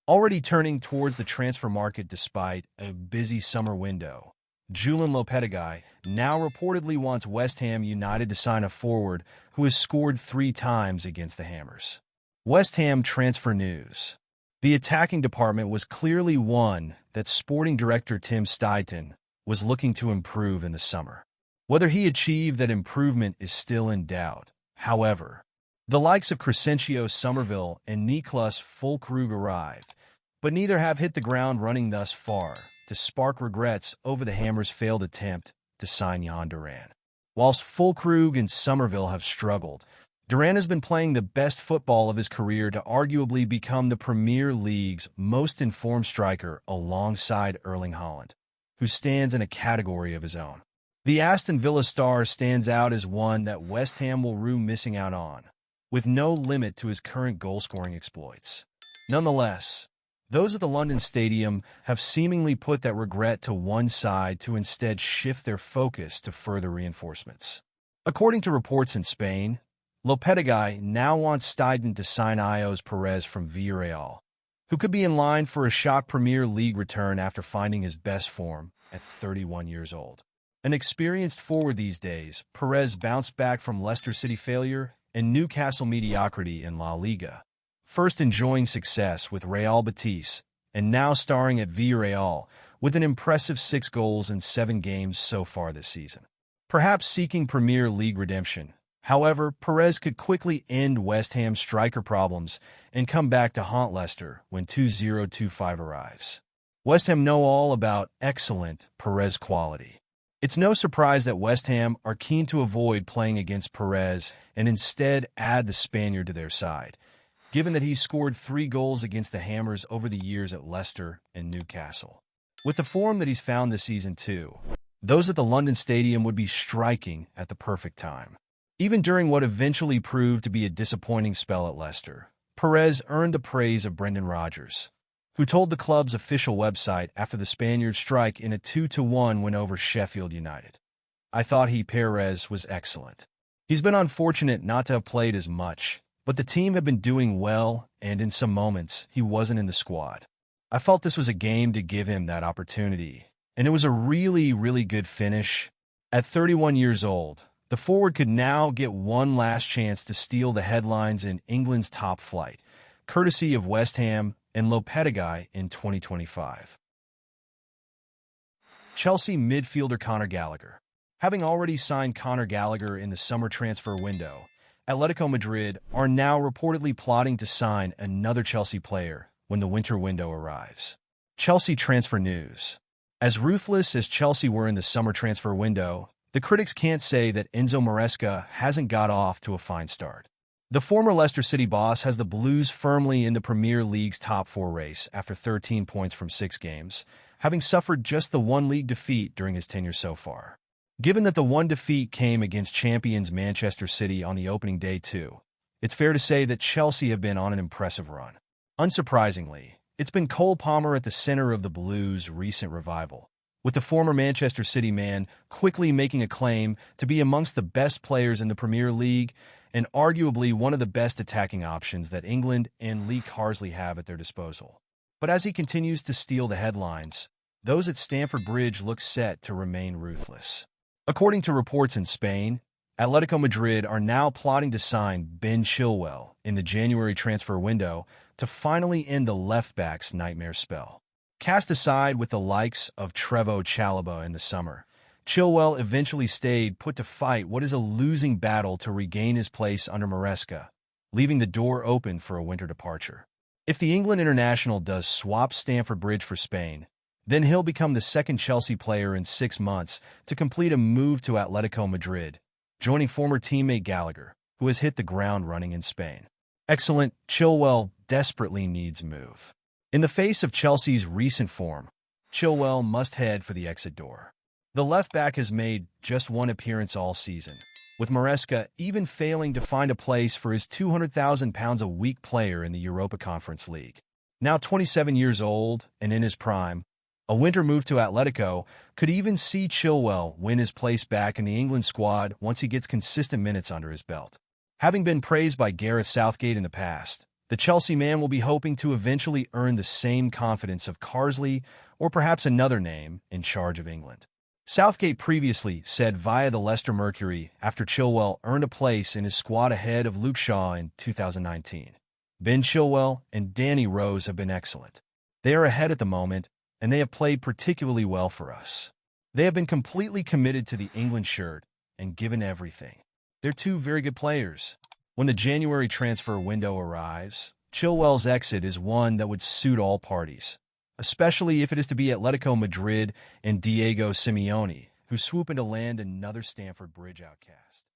Already turning towards the transfer market despite a busy summer window, Julian Lopetegui now reportedly wants West Ham United to sign a forward who has scored 3 times against the Hammers. West Ham transfer news. The attacking department was clearly one that sporting director Tim Steidten was looking to improve in the summer. Whether he achieved that improvement is still in doubt. However, the likes of Crescencio Somerville and Niklas Füllkrug arrived, but neither have hit the ground running thus far to spark regrets over the Hammers' failed attempt to sign Jan Duran. Whilst Füllkrug and Somerville have struggled, Duran has been playing the best football of his career to arguably become the Premier League's most informed striker alongside Erling Haaland, who stands in a category of his own. The Aston Villa star stands out as one that West Ham will rue missing out on, with no limit to his current goal-scoring exploits. Nonetheless, those at the London Stadium have seemingly put that regret to one side to instead shift their focus to further reinforcements. According to reports in Spain, Lopetegui now wants Steidten to sign Ayoze Perez from Villarreal, who could be in line for a shock Premier League return after finding his best form at 31 years old. An experienced forward these days, Perez bounced back from Leicester City failure and Newcastle mediocrity in La Liga, first enjoying success with Real Betis and now starring at Villarreal with an impressive 6 goals in 7 games so far this season. Perhaps seeking Premier League redemption. However, Perez could quickly end West Ham's striker problems and come back to haunt Leicester when 2025 arrives. West Ham know all about excellent Perez quality. It's no surprise that West Ham are keen to avoid playing against Perez and instead add the Spaniard to their side, given that he's scored 3 goals against the Hammers over the years at Leicester and Newcastle. With the form that he's found this season too, those at the London Stadium would be striking at the perfect time. Even during what eventually proved to be a disappointing spell at Leicester, Perez earned the praise of Brendan Rodgers, who told the club's official website after the Spaniards' strike in a 2-1 win over Sheffield United, "I thought Perez was excellent. He's been unfortunate not to have played as much, but the team have been doing well, and in some moments, he wasn't in the squad. I felt this was a game to give him that opportunity, and it was a really, really good finish." At 31 years old, the forward could now get one last chance to steal the headlines in England's top flight, courtesy of West Ham and Lopetegui in 2025. Chelsea midfielder Conor Gallagher. Having already signed Conor Gallagher in the summer transfer window, Atletico Madrid are now reportedly plotting to sign another Chelsea player when the winter window arrives. Chelsea transfer news. As ruthless as Chelsea were in the summer transfer window, the critics can't say that Enzo Maresca hasn't got off to a fine start. The former Leicester City boss has the Blues firmly in the Premier League's top 4 race after 13 points from 6 games, having suffered just the 1 league defeat during his tenure so far. Given that the 1 defeat came against champions Manchester City on the opening day too, it's fair to say that Chelsea have been on an impressive run. Unsurprisingly, it's been Cole Palmer at the center of the Blues' recent revival, with the former Manchester City man quickly making a claim to be amongst the best players in the Premier League and arguably one of the best attacking options that England and Lee Carsley have at their disposal. But as he continues to steal the headlines, those at Stamford Bridge look set to remain ruthless. According to reports in Spain, Atletico Madrid are now plotting to sign Ben Chilwell in the January transfer window to finally end the left-back's nightmare spell. Cast aside with the likes of Trevoh Chalobah in the summer, Chilwell eventually stayed put to fight what is a losing battle to regain his place under Maresca, leaving the door open for a winter departure. If the England international does swap Stamford Bridge for Spain, then he'll become the second Chelsea player in 6 months to complete a move to Atletico Madrid, joining former teammate Gallagher, who has hit the ground running in Spain. Excellent, Chilwell desperately needs a move. In the face of Chelsea's recent form, Chilwell must head for the exit door. The left-back has made just 1 appearance all season, with Maresca even failing to find a place for his £200,000 a week player in the Europa Conference League. Now 27 years old and in his prime, a winter move to Atletico could even see Chilwell win his place back in the England squad once he gets consistent minutes under his belt. Having been praised by Gareth Southgate in the past, The Chelsea man will be hoping to eventually earn the same confidence of Carsley or perhaps another name in charge of England. Southgate previously said via the Leicester Mercury after Chilwell earned a place in his squad ahead of Luke Shaw in 2019. Ben Chilwell and Danny Rose have been excellent. They are ahead at the moment, and they have played particularly well for us. They have been completely committed to the England shirt and given everything. They're two very good players. When the January transfer window arrives, Chilwell's exit is one that would suit all parties, especially if it is to be Atletico Madrid and Diego Simeone, who swoop in to land another Stamford Bridge outcast.